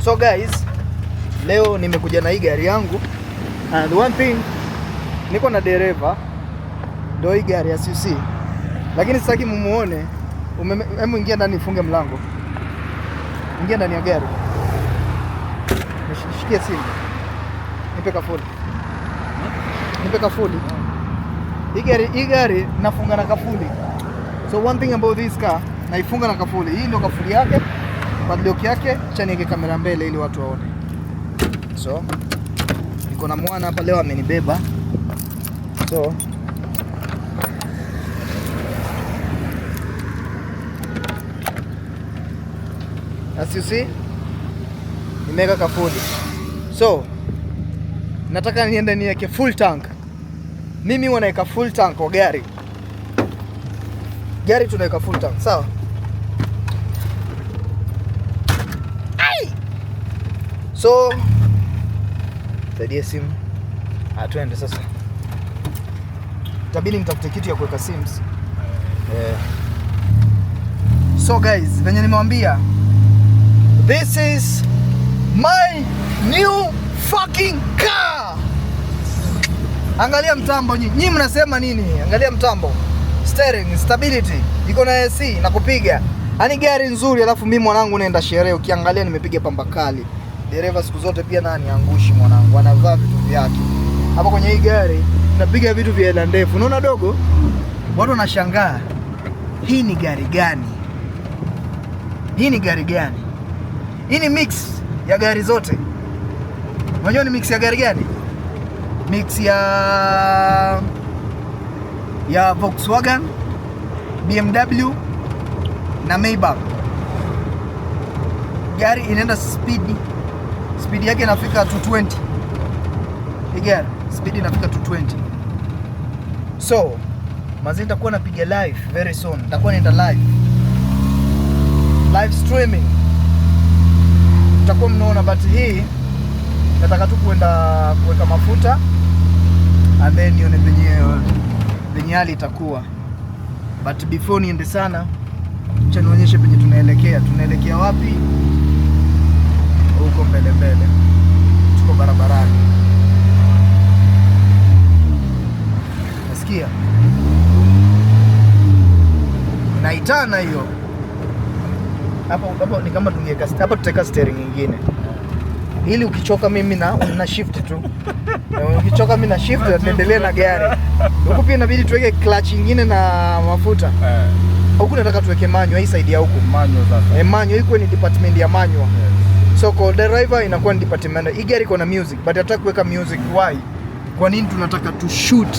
So guys, leo nimekuja na hii gari yangu. And one thing, niko na dereva. Ndio hii gari ya CC. Lakini sitaki mumuone. Hebu ingia ndani nifunge mlango. Ingia ndani ya gari. Nishikie simu. Nipe kafuli. Nipe kafuli. Hii gari nafunga na kafuli. So one thing about this car, naifunga na kafuli. Hii ndio kafuli yake. Padlock yake, acha niweke kamera mbele ili watu waone. So niko na mwana hapa leo amenibeba. So as you see, nimeweka kafuli. So nataka niende niweke full tank. Mimi huwa naweka full tank kwa gari. Gari tunaweka full tank, sawa? So saidia simu. Tuende sasa. Itabidi nitafute kitu ya kuweka sims. So guys, venye nimewambia, this is my new fucking car. Angalia mtambo nyinyi mnasema nini? Angalia mtambo. Steering, stability, iko na AC na kupiga. Ani gari nzuri, alafu mimi mwanangu naenda sherehe, ukiangalia nimepiga pamba kali. Dereva siku zote pia nani angushi mwanangu, anavaa vitu vyake. Hapa kwenye hii gari tunapiga vitu vya hela ndefu. Unaona dogo? Watu wanashangaa. Hii ni gari gani? Hii ni gari gani? Hii ni mix ya gari zote. Unajua ni mix ya gari gani? Mix ya Volkswagen, BMW na Maybach. Gari inaenda speed yake inafika 220. Hii gari speed inafika 220. So mazi nitakuwa napiga live very soon. Nitakuwa naenda live streaming. Mtakuwa mnaona, but hii nataka tu kuenda kuweka mafuta and then nione venye hali itakuwa. But before niende sana, acha nionyeshe penye tunaelekea. Tunaelekea wapi? Huko mbele. Tuko barabarani. Nasikia naitana hiyo. Hapo ni kama tungeweka hapa, tutaweka steering nyingine. Ili ukichoka mimi na shift tu. Ukichoka mimi na shift na tuendelee na gari. Huko pia inabidi tuweke clutch nyingine na mafuta. Huko nataka tuweke manual hii side ya huko. Manual sasa. Manual iko ni department ya manual. So kwa driver inakuwa ni department. Hii gari iko na music, but nataka kuweka music. Why? Kwa nini tunataka tu shoot?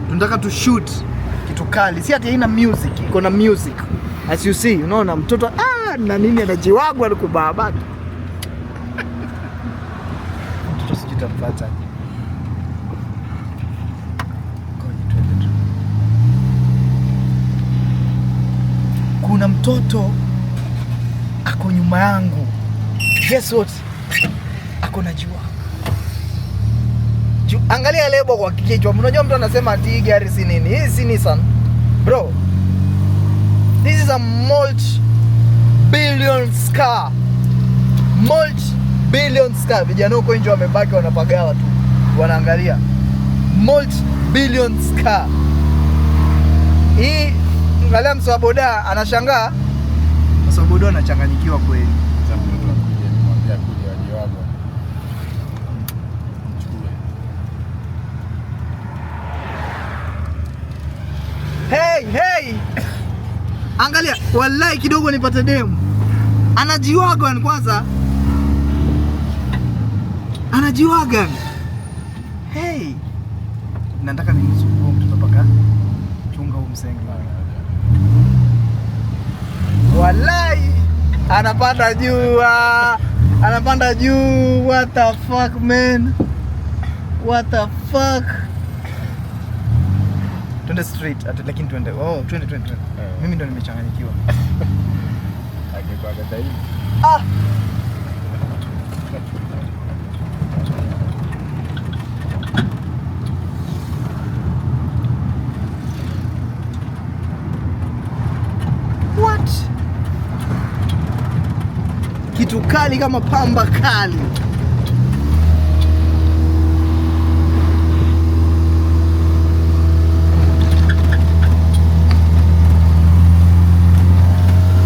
Tunataka tu shoot kitu kali. Si ati haina music, iko na music. As you see, unaona mtoto na nini anajiwagwa alikubaba. Mtoto sijitamfuata. Kuna mtoto ako nyuma yangu. Guess what? Ako na jua. Angalia lebo kwa kichwa. Unajua mtu anasema ati gari si nini? Hii si Nissan. Bro, this is a multi-billion car. Multi-billion car. Vijana huko nje wamebaki wanapagawa tu. Wanaangalia. Multi-billion car. Hii angalia msaboda anashangaa. Msaboda anachanganyikiwa kweli. Hey! Angalia, wallahi kidogo nipate demu. Anajiwaga kwanza. Anajiwaga. Hey! Nataka nimsumbue mtoto paka chunga huu msenge. Wallahi anapanda juu. What the fuck man? What the fuck? Twende street, lakini twende. Twende. Mimi ndo nimechanganyikiwa. Akipaka tayari. What? kitu kali kama pamba kali.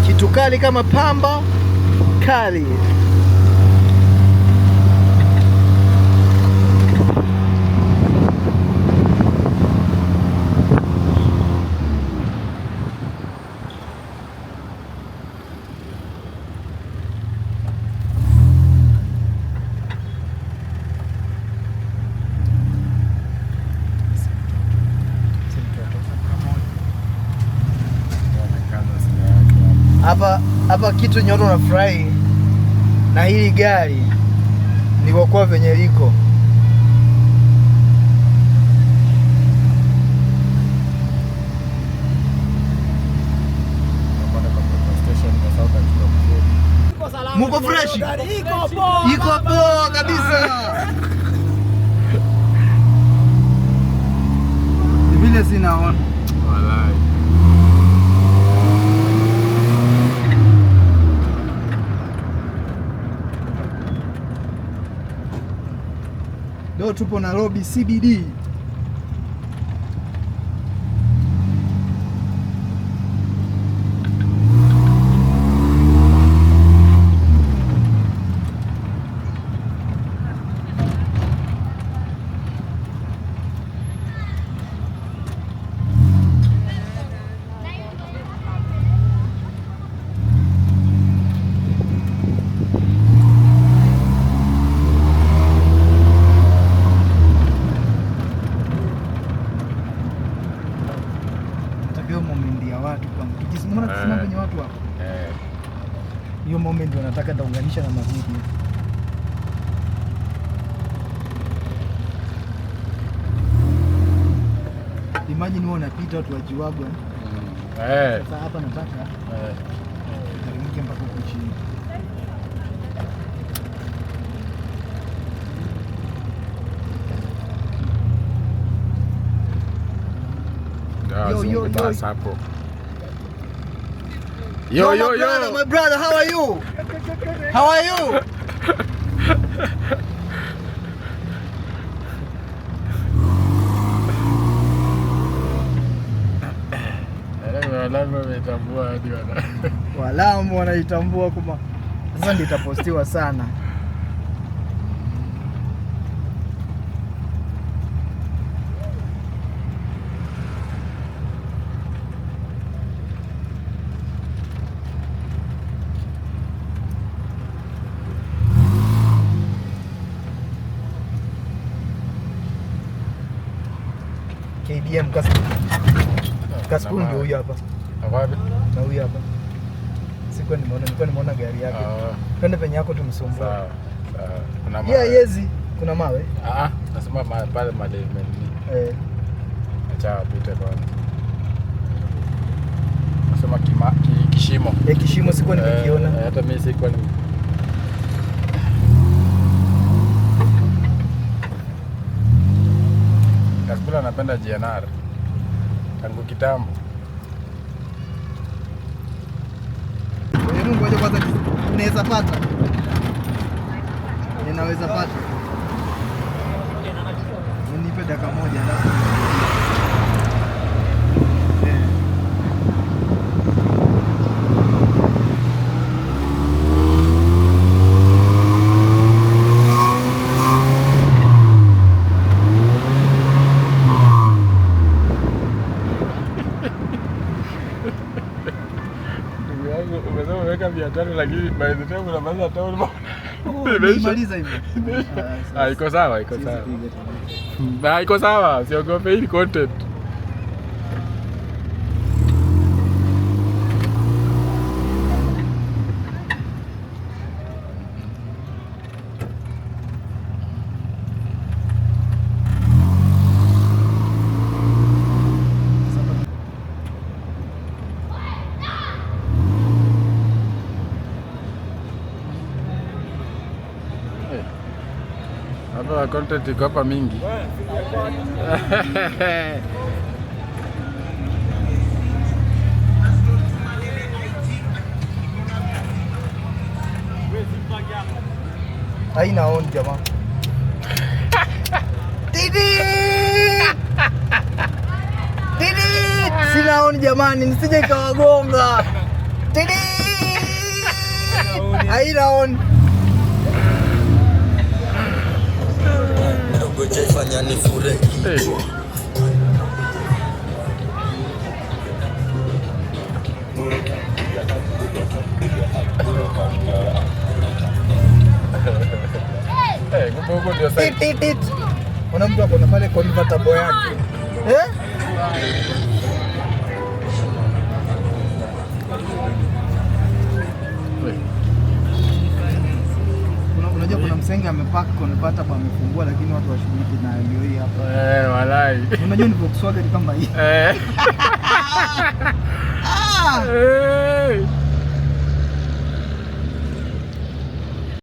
Kitu kali kama pamba kali. Hapa kitu nyono nafurahi na hili gari ni kwa kuwa venye liko. Muko fresh? Iko poa kabisa. Vile sinaona. Walai. Leo tupo Nairobi CBD. Kwenye watu hapo. Hiyo moment ndio nataka taunganisha na mazidi. Imagine wewe unapita watu wajiwagwa. Sasa hapa nataka nipige mpaka huko chini. Yo hapo. Yo, my brother, how are you? How are you? Walamu wanaitambua kuma. Sasa ndio itapostiwa sana. KDM Kaspoon ndio huyu hapa. Wapi? Na huyu hapa. Nilikuwa nimeona gari yake. Twende penye yako tumsumbue. Sawa. Kuna mawe. Yezi, kuna mawe. Nasema pale mali. Acha apite kwanza. Nasema kishimo. Kishimo sikuwa nimekiona. Hata mimi sikuwa Kaspoon anapenda GNR tangu kitambo. Ngoja kwanza ninaweza pata. Ninaweza pata. Nipe dakika moja alafu. Biashara lakini by the time unamaliza town imaliza hivyo. Iko sawa, iko sawa. Iko sawa, siogope hii content. Hapa content iko hapa mingi. Haina on jamaa. Didi! Didi! Sina on jamani, nisije ikawagonga. Didi! Haina on. Ngoja ifanya nifure. Kuna mtu hapo na pale convertible yake. Unajua kuna msenge amepark convertible amefungua lakini watu washughuliki na ndio hii hapa. Walai. Unajua ni Volkswagen kama hii.